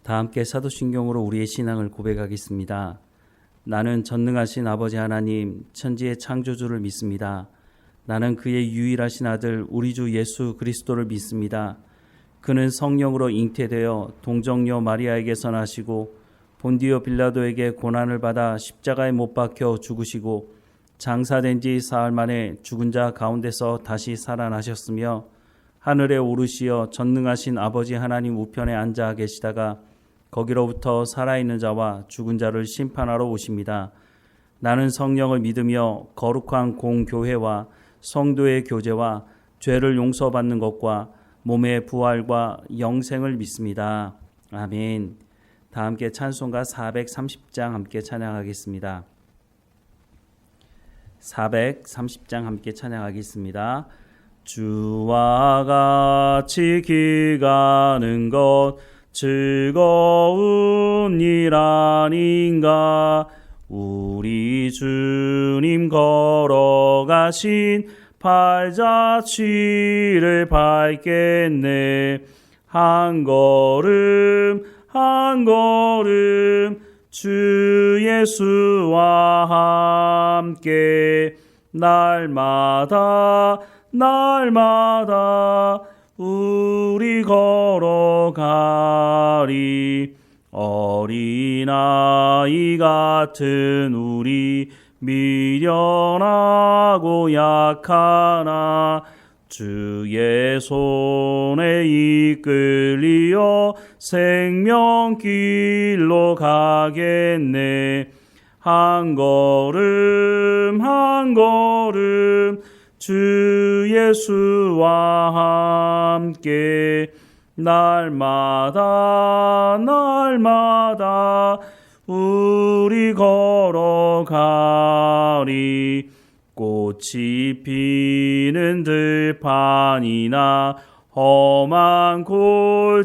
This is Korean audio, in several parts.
다 함께 사도신경으로 우리의 신앙을 고백하겠습니다. 나는 전능하신 아버지 하나님, 천지의 창조주를 믿습니다. 나는 그의 유일하신 아들 우리 주 예수 그리스도를 믿습니다. 그는 성령으로 잉태되어 동정녀 마리아에게서 나시고 본디오 빌라도에게 고난을 받아 십자가에 못 박혀 죽으시고 장사된 지 사흘 만에 죽은 자 가운데서 다시 살아나셨으며 하늘에 오르시어 전능하신 아버지 하나님 우편에 앉아 계시다가 거기로부터 살아있는 자와 죽은 자를 심판하러 오십니다. 나는 성령을 믿으며 거룩한 공교회와 성도의 교제와 죄를 용서받는 것과 몸의 부활과 영생을 믿습니다. 아멘. 다 함께 찬송가 430장 함께 찬양하겠습니다. 430장 함께 찬양하겠습니다. 주와 같이 길가는 것 즐거운 일 아닌가. 우리 주님 걸어가신 발자취를 밟겠네. 한 걸음 한 걸음 주 예수와 함께 날마다 우리 걸어가리. 어린아이 같은 우리 미련하고 약하나 주의 손에 이끌리어 생명길로 가겠네. 한 걸음 한 걸음 주 예수와 함께 날마다 우리 걸어가리. 꽃이 피는 들판이나 험한 골짜기라도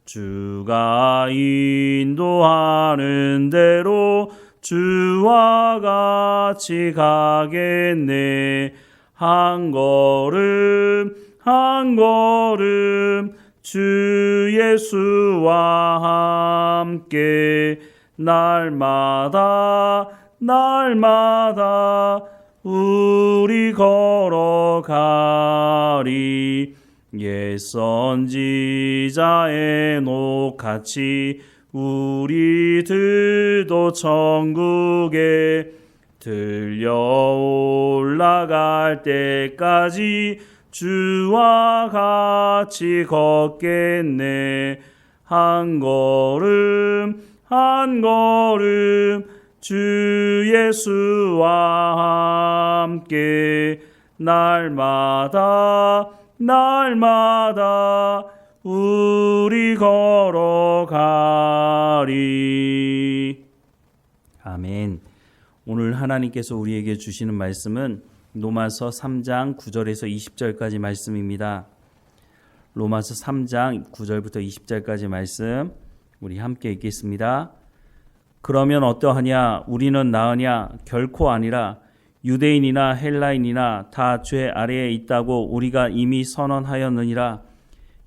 주가 인도하는 대로 주와 같이 가겠네. 한 걸음 한 걸음 주 예수와 함께 날마다 우리 걸어가리. 옛 선지자의 녹같이 우리들도 천국에 들려 올라갈 때까지 주와 같이 걷겠네. 한 걸음 한 걸음 주 예수와 함께 날마다 우리 걸어가리. 아멘. 오늘 하나님께서 우리에게 주시는 말씀은 로마서 3장 9절에서 20절까지 말씀입니다. 로마서 3장 9절부터 20절까지 말씀 우리 함께 읽겠습니다. 그러면 어떠하냐? 우리는 나으냐? 결코 아니라. 유대인이나 헬라인이나 다 죄 아래에 있다고 우리가 이미 선언하였느니라.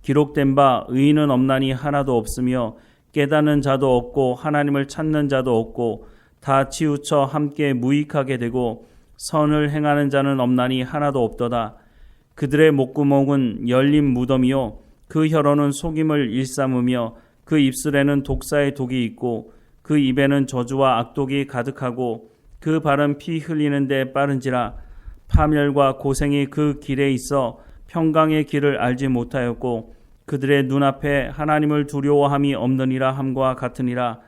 기록된 바 의인은 없나니 하나도 없으며 깨닫는 자도 없고 하나님을 찾는 자도 없고 다 치우쳐 함께 무익하게 되고 선을 행하는 자는 없나니 하나도 없도다. 그들의 목구멍은 열린 무덤이요 그 혀로는 속임을 일삼으며 그 입술에는 독사의 독이 있고 그 입에는 저주와 악독이 가득하고 그 발은 피 흘리는 데 빠른지라. 파멸과 고생이 그 길에 있어 평강의 길을 알지 못하였고 그들의 눈앞에 하나님을 두려워함이 없느니라 함과 같으니라.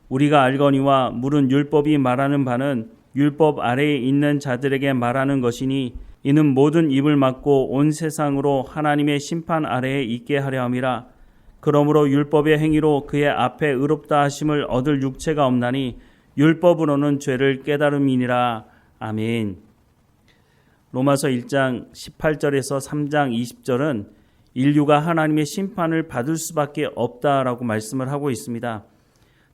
우리가 알거니와 물은 율법이 말하는 바는 율법 아래에 있는 자들에게 말하는 것이니 이는 모든 입을 막고 온 세상으로 하나님의 심판 아래에 있게 하려 함이라. 그러므로 율법의 행위로 그의 앞에 의롭다 하심을 얻을 육체가 없나니 율법으로는 죄를 깨달음이니라. 아멘. 로마서 1장 18절에서 3장 20절은 인류가 하나님의 심판을 받을 수밖에 없다라고 말씀을 하고 있습니다.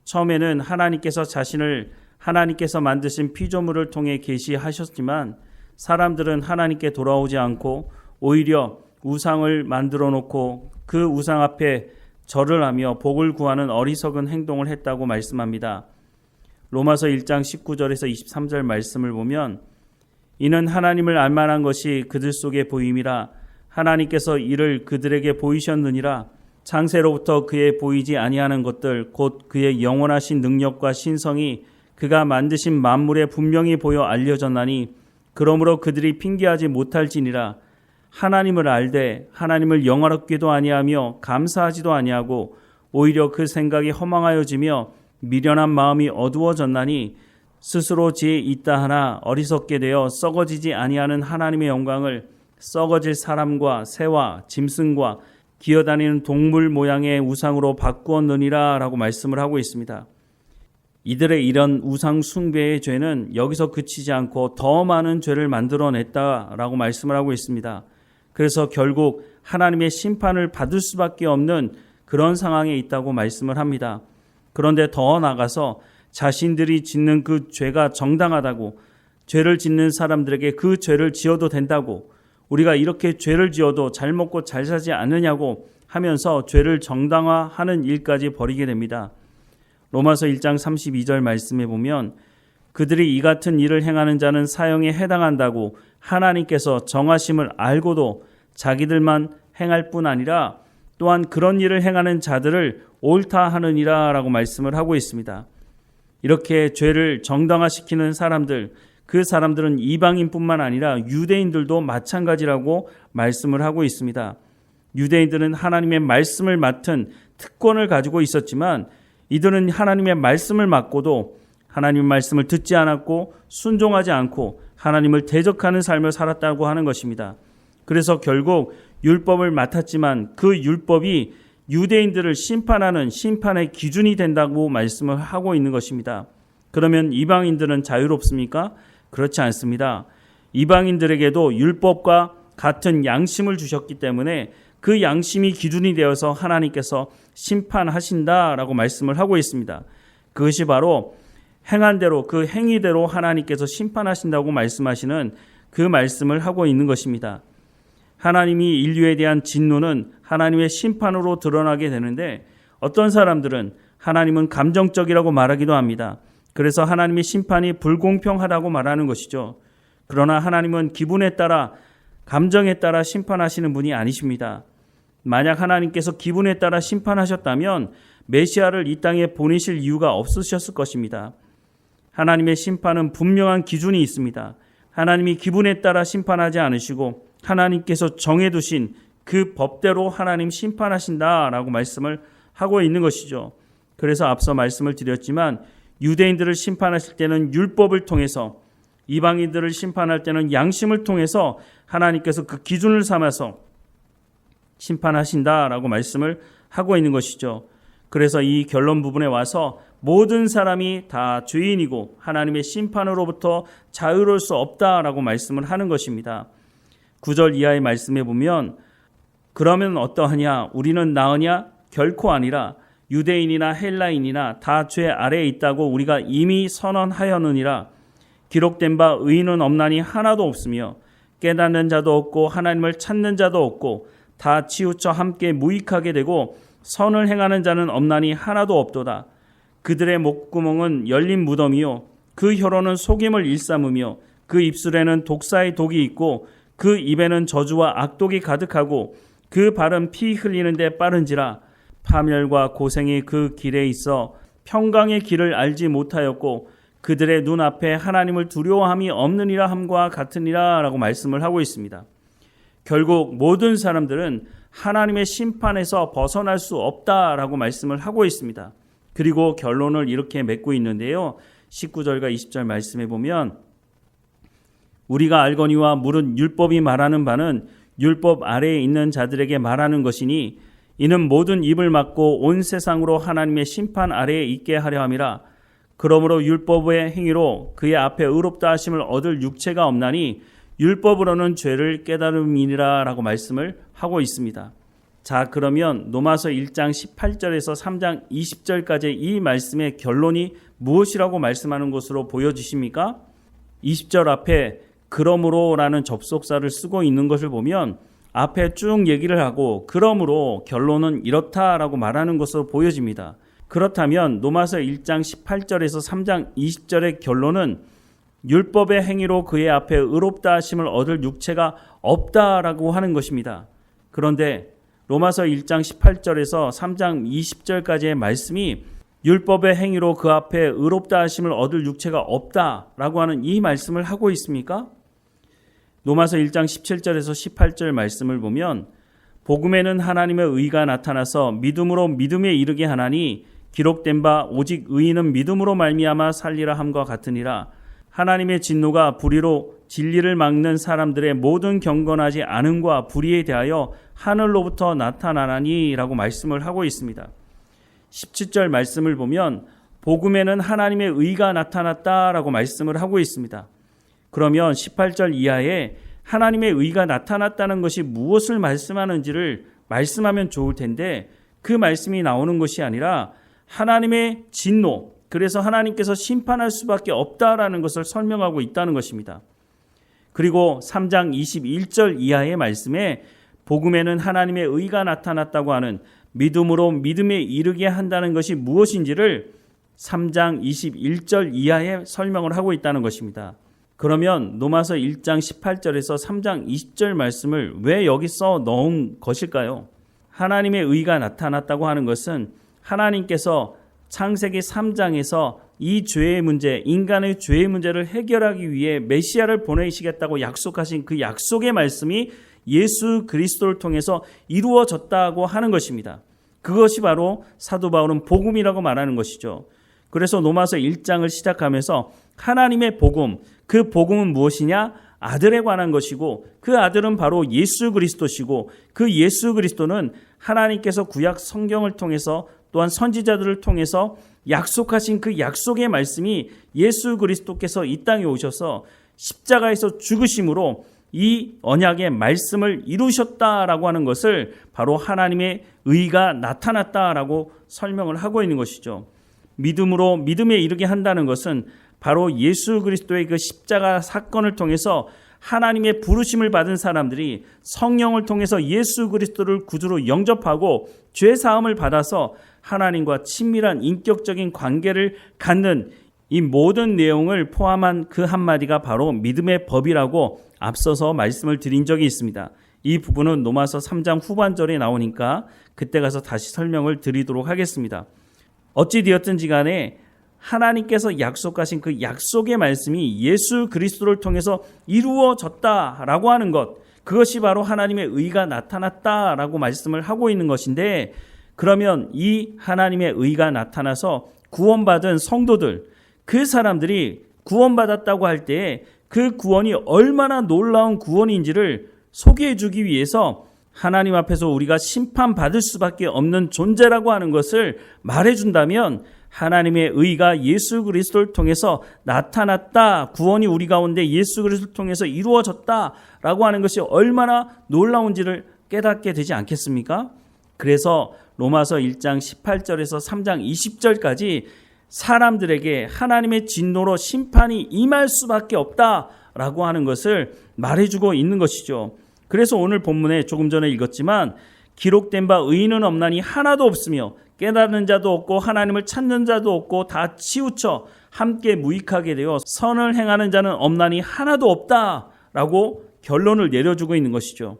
처음에는 하나님께서 자신을 하나님께서 만드신 피조물을 통해 계시하셨지만 사람들은 하나님께 돌아오지 않고 오히려 우상을 만들어 놓고 그 우상 앞에 절을 하며 복을 구하는 어리석은 행동을 했다고 말씀합니다. 로마서 1장 19절에서 23절 말씀을 보면 이는 하나님을 알만한 것이 그들 속에 보임이라 하나님께서 이를 그들에게 보이셨느니라 창세로부터 그의 보이지 아니하는 것들 곧 그의 영원하신 능력과 신성이 그가 만드신 만물에 분명히 보여 알려졌나니 그러므로 그들이 핑계하지 못할지니라 하나님을 알되 하나님을 영화롭게도 아니하며 감사하지도 아니하고 오히려 그 생각이 허망하여지며 미련한 마음이 어두워졌나니 스스로 지혜 있다 하나 어리석게 되어 썩어지지 아니하는 하나님의 영광을 썩어질 사람과 새와 짐승과 기어다니는 동물 모양의 우상으로 바꾸었느니라 라고 말씀을 하고 있습니다. 이들의 이런 우상 숭배의 죄는 여기서 그치지 않고 더 많은 죄를 만들어냈다라고 말씀을 하고 있습니다. 그래서 결국 하나님의 심판을 받을 수밖에 없는 그런 상황에 있다고 말씀을 합니다. 그런데 더 나아가서 자신들이 짓는 그 죄가 정당하다고 죄를 짓는 사람들에게 그 죄를 지어도 된다고 우리가 이렇게 죄를 지어도 잘 먹고 잘 사지 않느냐고 하면서 죄를 정당화하는 일까지 벌이게 됩니다. 로마서 1장 32절 말씀에 보면 그들이 이 같은 일을 행하는 자는 사형에 해당한다고 하나님께서 정하심을 알고도 자기들만 행할 뿐 아니라 또한 그런 일을 행하는 자들을 옳다 하느니라 라고 말씀을 하고 있습니다. 이렇게 죄를 정당화시키는 사람들, 그 사람들은 이방인뿐만 아니라 유대인들도 마찬가지라고 말씀을 하고 있습니다. 유대인들은 하나님의 말씀을 맡은 특권을 가지고 있었지만 이들은 하나님의 말씀을 맡고도 하나님의 말씀을 듣지 않았고 순종하지 않고 하나님을 대적하는 삶을 살았다고 하는 것입니다. 그래서 결국 율법을 맡았지만 그 율법이 유대인들을 심판하는 심판의 기준이 된다고 말씀을 하고 있는 것입니다. 그러면 이방인들은 자유롭습니까? 그렇지 않습니다. 이방인들에게도 율법과 같은 양심을 주셨기 때문에 그 양심이 기준이 되어서 하나님께서 심판하신다라고 말씀을 하고 있습니다. 그것이 바로 행한 대로 그 행위대로 하나님께서 심판하신다고 말씀하시는 그 말씀을 하고 있는 것입니다. 하나님이 인류에 대한 진노는 하나님의 심판으로 드러나게 되는데 어떤 사람들은 하나님은 감정적이라고 말하기도 합니다. 그래서 하나님의 심판이 불공평하다고 말하는 것이죠. 그러나 하나님은 기분에 따라 감정에 따라 심판하시는 분이 아니십니다. 만약 하나님께서 기분에 따라 심판하셨다면 메시아를 이 땅에 보내실 이유가 없으셨을 것입니다. 하나님의 심판은 분명한 기준이 있습니다. 하나님이 기분에 따라 심판하지 않으시고 하나님께서 정해두신 그 법대로 하나님 심판하신다라고 말씀을 하고 있는 것이죠. 그래서 앞서 말씀을 드렸지만 유대인들을 심판하실 때는 율법을 통해서 이방인들을 심판할 때는 양심을 통해서 하나님께서 그 기준을 삼아서 심판하신다라고 말씀을 하고 있는 것이죠. 그래서 이 결론 부분에 와서 모든 사람이 다 죄인이고 하나님의 심판으로부터 자유로울 수 없다라고 말씀을 하는 것입니다. 9절 이하의 말씀에 보면 그러면 어떠하냐? 우리는 나으냐? 결코 아니라 유대인이나 헬라인이나 다 죄 아래에 있다고 우리가 이미 선언하였느니라. 기록된 바 의인은 없나니 하나도 없으며 깨닫는 자도 없고 하나님을 찾는 자도 없고 다 치우쳐 함께 무익하게 되고 선을 행하는 자는 없나니 하나도 없도다. 그들의 목구멍은 열린 무덤이요 그 혀로는 속임을 일삼으며 그 입술에는 독사의 독이 있고 그 입에는 저주와 악독이 가득하고 그 발은 피 흘리는 데 빠른지라. 파멸과 고생이 그 길에 있어 평강의 길을 알지 못하였고 그들의 눈앞에 하나님을 두려워함이 없느니라 함과 같으니라 라고 말씀을 하고 있습니다. 결국 모든 사람들은 하나님의 심판에서 벗어날 수 없다라고 말씀을 하고 있습니다. 그리고 결론을 이렇게 맺고 있는데요. 19절과 20절 말씀에 보면 우리가 알거니와 물은 율법이 말하는 바는 율법 아래에 있는 자들에게 말하는 것이니 이는 모든 입을 막고 온 세상으로 하나님의 심판 아래에 있게 하려 함이라. 그러므로 율법의 행위로 그의 앞에 의롭다 하심을 얻을 육체가 없나니 율법으로는 죄를 깨달음이니라 라고 말씀을 하고 있습니다. 자, 그러면 로마서 1장 18절에서 3장 20절까지 이 말씀의 결론이 무엇이라고 말씀하는 것으로 보여지십니까? 20절 앞에 그러므로라는 접속사를 쓰고 있는 것을 보면 앞에 쭉 얘기를 하고 그러므로 결론은 이렇다라고 말하는 것으로 보여집니다. 그렇다면 로마서 1장 18절에서 3장 20절의 결론은 율법의 행위로 그의 앞에 의롭다 하심을 얻을 육체가 없다라고 하는 것입니다. 그런데 로마서 1장 18절에서 3장 20절까지의 말씀이 율법의 행위로 그 앞에 의롭다 하심을 얻을 육체가 없다라고 하는 이 말씀을 하고 있습니까? 로마서 1장 17절에서 18절 말씀을 보면 복음에는 하나님의 의가 나타나서 믿음으로 믿음에 이르게 하나니 기록된 바 오직 의인은 믿음으로 말미암아 살리라 함과 같으니라. 하나님의 진노가 불의로 진리를 막는 사람들의 모든 경건하지 않음과 불의에 대하여 하늘로부터 나타나나니라고 말씀을 하고 있습니다. 17절 말씀을 보면 복음에는 하나님의 의가 나타났다라고 말씀을 하고 있습니다. 그러면 18절 이하에 하나님의 의가 나타났다는 것이 무엇을 말씀하는지를 말씀하면 좋을 텐데 그 말씀이 나오는 것이 아니라 하나님의 진노, 그래서 하나님께서 심판할 수밖에 없다라는 것을 설명하고 있다는 것입니다. 그리고 3장 21절 이하의 말씀에 복음에는 하나님의 의가 나타났다고 하는 믿음으로 믿음에 이르게 한다는 것이 무엇인지를 3장 21절 이하에 설명을 하고 있다는 것입니다. 그러면 로마서 1장 18절에서 3장 20절 말씀을 왜 여기 써 넣은 것일까요? 하나님의 의가 나타났다고 하는 것은 하나님께서 창세기 3장에서 이 죄의 문제, 인간의 죄의 문제를 해결하기 위해 메시아를 보내시겠다고 약속하신 그 약속의 말씀이 예수 그리스도를 통해서 이루어졌다고 하는 것입니다. 그것이 바로 사도 바울은 복음이라고 말하는 것이죠. 그래서 로마서 1장을 시작하면서 하나님의 복음, 그 복음은 무엇이냐? 아들에 관한 것이고 그 아들은 바로 예수 그리스도시고 그 예수 그리스도는 하나님께서 구약 성경을 통해서 또한 선지자들을 통해서 약속하신 그 약속의 말씀이 예수 그리스도께서 이 땅에 오셔서 십자가에서 죽으심으로 이 언약의 말씀을 이루셨다라고 하는 것을 바로 하나님의 의가 나타났다라고 설명을 하고 있는 것이죠. 믿음으로 믿음에 이르게 한다는 것은 바로 예수 그리스도의 그 십자가 사건을 통해서 하나님의 부르심을 받은 사람들이 성령을 통해서 예수 그리스도를 구주로 영접하고 죄 사함을 받아서 하나님과 친밀한 인격적인 관계를 갖는 이 모든 내용을 포함한 그 한마디가 바로 믿음의 법이라고 앞서서 말씀을 드린 적이 있습니다. 이 부분은 로마서 3장 후반절에 나오니까 그때 가서 다시 설명을 드리도록 하겠습니다. 어찌되었든지 간에 하나님께서 약속하신 그 약속의 말씀이 예수 그리스도를 통해서 이루어졌다라고 하는 것, 그것이 바로 하나님의 의가 나타났다라고 말씀을 하고 있는 것인데, 그러면 이 하나님의 의가 나타나서 구원받은 성도들, 그 사람들이 구원받았다고 할 때에 그 구원이 얼마나 놀라운 구원인지를 소개해 주기 위해서 하나님 앞에서 우리가 심판받을 수밖에 없는 존재라고 하는 것을 말해준다면 하나님의 의가 예수 그리스도를 통해서 나타났다, 구원이 우리 가운데 예수 그리스도를 통해서 이루어졌다라고 하는 것이 얼마나 놀라운지를 깨닫게 되지 않겠습니까? 그래서 로마서 1장 18절에서 3장 20절까지 사람들에게 하나님의 진노로 심판이 임할 수밖에 없다라고 하는 것을 말해주고 있는 것이죠. 그래서 오늘 본문에 조금 전에 읽었지만 기록된 바 의인은 없나니 하나도 없으며 깨닫는 자도 없고 하나님을 찾는 자도 없고 다 치우쳐 함께 무익하게 되어 선을 행하는 자는 없나니 하나도 없다라고 결론을 내려주고 있는 것이죠.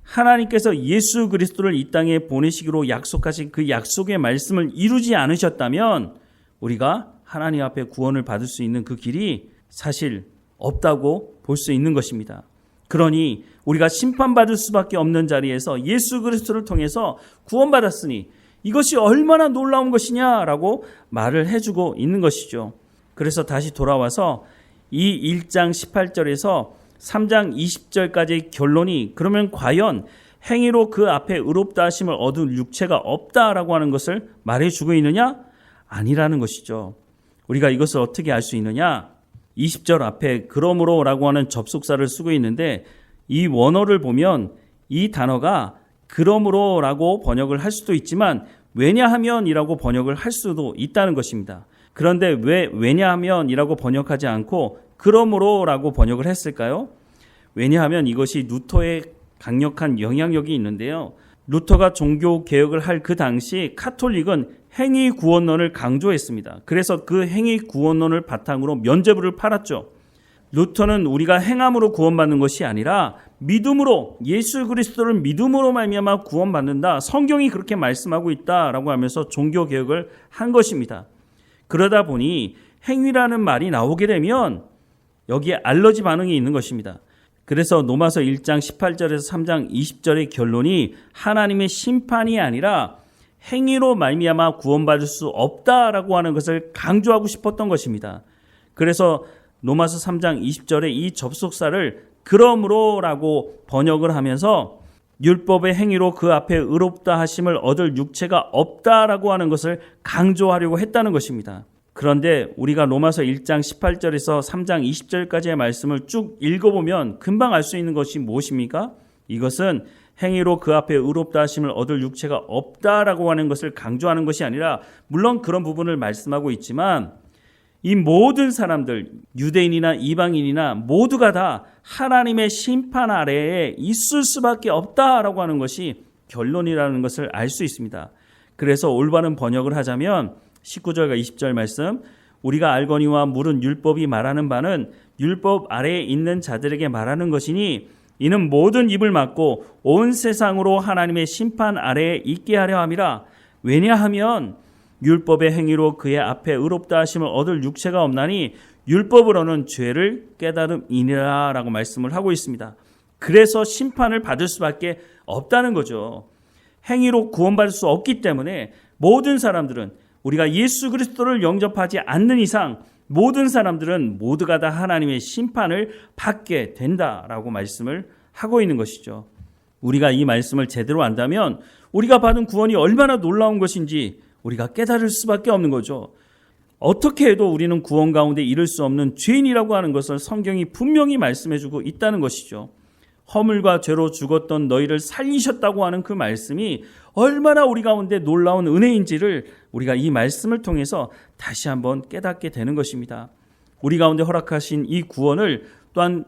하나님께서 예수 그리스도를 이 땅에 보내시기로 약속하신 그 약속의 말씀을 이루지 않으셨다면 우리가 하나님 앞에 구원을 받을 수 있는 그 길이 사실 없다고 볼 수 있는 것입니다. 그러니 우리가 심판받을 수밖에 없는 자리에서 예수 그리스도를 통해서 구원받았으니 이것이 얼마나 놀라운 것이냐라고 말을 해주고 있는 것이죠. 그래서 다시 돌아와서 이 1장 18절에서 3장 20절까지의 결론이 그러면 과연 행위로 그 앞에 의롭다 하심을 얻을 육체가 없다라고 하는 것을 말해주고 있느냐? 아니라는 것이죠. 우리가 이것을 어떻게 알 수 있느냐? 20절 앞에 그러므로라고 하는 접속사를 쓰고 있는데 이 원어를 보면 이 단어가 그러므로라고 번역을 할 수도 있지만 왜냐하면이라고 번역을 할 수도 있다는 것입니다. 그런데 왜 왜냐하면이라고 번역하지 않고 그러므로라고 번역을 했을까요? 왜냐하면 이것이 루터의 강력한 영향력이 있는데요. 루터가 종교 개혁을 할 그 당시 카톨릭은 행위 구원론을 강조했습니다. 그래서 그 행위 구원론을 바탕으로 면죄부를 팔았죠. 루터는 우리가 행함으로 구원받는 것이 아니라 믿음으로, 예수 그리스도를 믿음으로 말미암아 구원받는다. 성경이 그렇게 말씀하고 있다라고 하면서 종교 개혁을 한 것입니다. 그러다 보니 행위라는 말이 나오게 되면 여기에 알러지 반응이 있는 것입니다. 그래서 로마서 1장 18절에서 3장 20절의 결론이 하나님의 심판이 아니라 행위로 말미암아 구원받을 수 없다라고 하는 것을 강조하고 싶었던 것입니다. 그래서 로마서 3장 20절에 이 접속사를 그러므로라고 번역을 하면서 율법의 행위로 그 앞에 의롭다 하심을 얻을 육체가 없다라고 하는 것을 강조하려고 했다는 것입니다. 그런데 우리가 로마서 1장 18절에서 3장 20절까지의 말씀을 쭉 읽어보면 금방 알 수 있는 것이 무엇입니까? 이것은 행위로 그 앞에 의롭다 하심을 얻을 육체가 없다라고 하는 것을 강조하는 것이 아니라, 물론 그런 부분을 말씀하고 있지만 이 모든 사람들, 유대인이나 이방인이나 모두가 다 하나님의 심판 아래에 있을 수밖에 없다라고 하는 것이 결론이라는 것을 알 수 있습니다. 그래서 올바른 번역을 하자면 19절과 20절 말씀, 우리가 알거니와 물은 율법이 말하는 바는 율법 아래에 있는 자들에게 말하는 것이니 이는 모든 입을 막고 온 세상으로 하나님의 심판 아래에 있게 하려 함이라. 왜냐하면 율법의 행위로 그의 앞에 의롭다 하심을 얻을 육체가 없나니 율법으로는 죄를 깨달음이니라 라고 말씀을 하고 있습니다. 그래서 심판을 받을 수밖에 없다는 거죠. 행위로 구원받을 수 없기 때문에 모든 사람들은, 우리가 예수 그리스도를 영접하지 않는 이상 모든 사람들은 모두가 다 하나님의 심판을 받게 된다라고 말씀을 하고 있는 것이죠. 우리가 이 말씀을 제대로 안다면 우리가 받은 구원이 얼마나 놀라운 것인지 우리가 깨달을 수밖에 없는 거죠. 어떻게 해도 우리는 구원 가운데 이를 수 없는 죄인이라고 하는 것을 성경이 분명히 말씀해주고 있다는 것이죠. 허물과 죄로 죽었던 너희를 살리셨다고 하는 그 말씀이 얼마나 우리 가운데 놀라운 은혜인지를 우리가 이 말씀을 통해서 다시 한번 깨닫게 되는 것입니다. 우리 가운데 허락하신 이 구원을 또한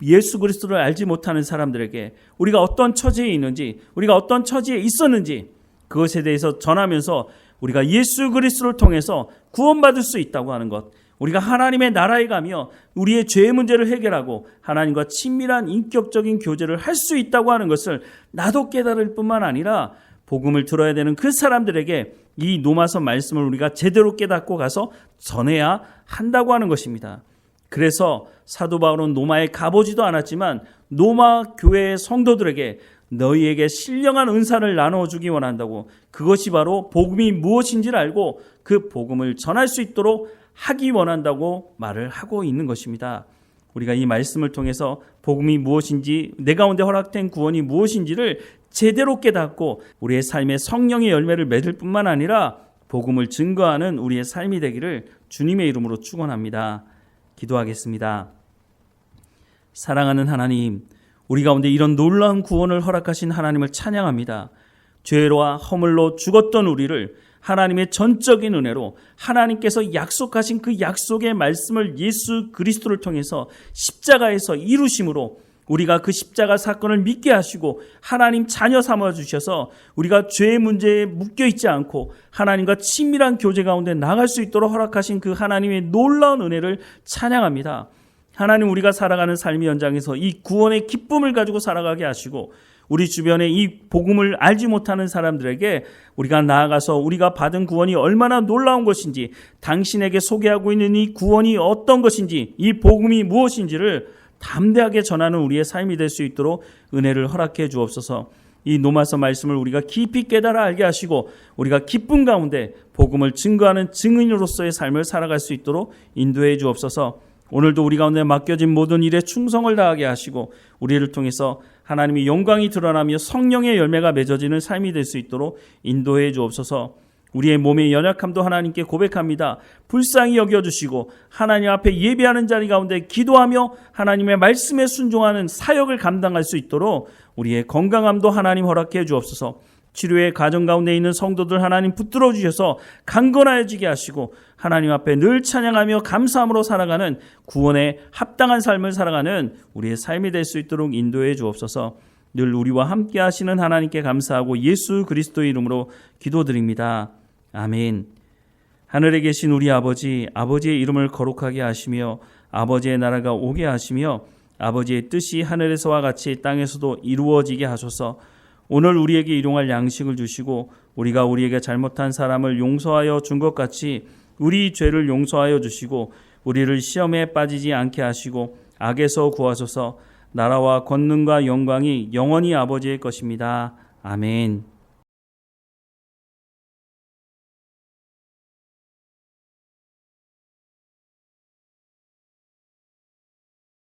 예수 그리스도를 알지 못하는 사람들에게 우리가 어떤 처지에 있는지, 우리가 어떤 처지에 있었는지 그것에 대해서 전하면서 우리가 예수 그리스도를 통해서 구원받을 수 있다고 하는 것, 우리가 하나님의 나라에 가며 우리의 죄의 문제를 해결하고 하나님과 친밀한 인격적인 교제를 할 수 있다고 하는 것을 나도 깨달을 뿐만 아니라 복음을 들어야 되는 그 사람들에게 이 로마서 말씀을 우리가 제대로 깨닫고 가서 전해야 한다고 하는 것입니다. 그래서 사도 바울은 로마에 가보지도 않았지만 로마 교회의 성도들에게 너희에게 신령한 은사를 나눠주기 원한다고, 그것이 바로 복음이 무엇인지를 알고 그 복음을 전할 수 있도록 하기 원한다고 말을 하고 있는 것입니다. 우리가 이 말씀을 통해서 복음이 무엇인지, 내 가운데 허락된 구원이 무엇인지를 제대로 깨닫고 우리의 삶에 성령의 열매를 맺을 뿐만 아니라 복음을 증거하는 우리의 삶이 되기를 주님의 이름으로 축원합니다. 기도하겠습니다. 사랑하는 하나님, 우리 가운데 이런 놀라운 구원을 허락하신 하나님을 찬양합니다. 죄와 허물로 죽었던 우리를 하나님의 전적인 은혜로 하나님께서 약속하신 그 약속의 말씀을 예수 그리스도를 통해서 십자가에서 이루심으로 우리가 그 십자가 사건을 믿게 하시고 하나님 자녀 삼아주셔서 우리가 죄의 문제에 묶여있지 않고 하나님과 친밀한 교제 가운데 나갈 수 있도록 허락하신 그 하나님의 놀라운 은혜를 찬양합니다. 하나님, 우리가 살아가는 삶의 현장에서 이 구원의 기쁨을 가지고 살아가게 하시고 우리 주변에 이 복음을 알지 못하는 사람들에게 우리가 나아가서 우리가 받은 구원이 얼마나 놀라운 것인지, 당신에게 소개하고 있는 이 구원이 어떤 것인지, 이 복음이 무엇인지를 담대하게 전하는 우리의 삶이 될 수 있도록 은혜를 허락해 주옵소서. 이 로마서 말씀을 우리가 깊이 깨달아 알게 하시고 우리가 기쁨 가운데 복음을 증거하는 증인으로서의 삶을 살아갈 수 있도록 인도해 주옵소서. 오늘도 우리 가운데 맡겨진 모든 일에 충성을 다하게 하시고 우리를 통해서 하나님의 영광이 드러나며 성령의 열매가 맺어지는 삶이 될 수 있도록 인도해 주옵소서. 우리의 몸의 연약함도 하나님께 고백합니다. 불쌍히 여겨주시고 하나님 앞에 예배하는 자리 가운데 기도하며 하나님의 말씀에 순종하는 사역을 감당할 수 있도록 우리의 건강함도 하나님 허락해 주옵소서. 치료의 가정 가운데 있는 성도들 하나님 붙들어 주셔서 강건하여지게 하시고 하나님 앞에 늘 찬양하며 감사함으로 살아가는 구원에 합당한 삶을 살아가는 우리의 삶이 될 수 있도록 인도해 주옵소서. 늘 우리와 함께 하시는 하나님께 감사하고 예수 그리스도의 이름으로 기도드립니다. 아멘. 하늘에 계신 우리 아버지, 아버지의 이름을 거룩하게 하시며 아버지의 나라가 오게 하시며 아버지의 뜻이 하늘에서와 같이 땅에서도 이루어지게 하소서. 오늘 우리에게 일용할 양식을 주시고 우리가 우리에게 잘못한 사람을 용서하여 준 것 같이 우리 죄를 용서하여 주시고 우리를 시험에 빠지지 않게 하시고 악에서 구하소서. 나라와 권능과 영광이 영원히 아버지의 것입니다. 아멘.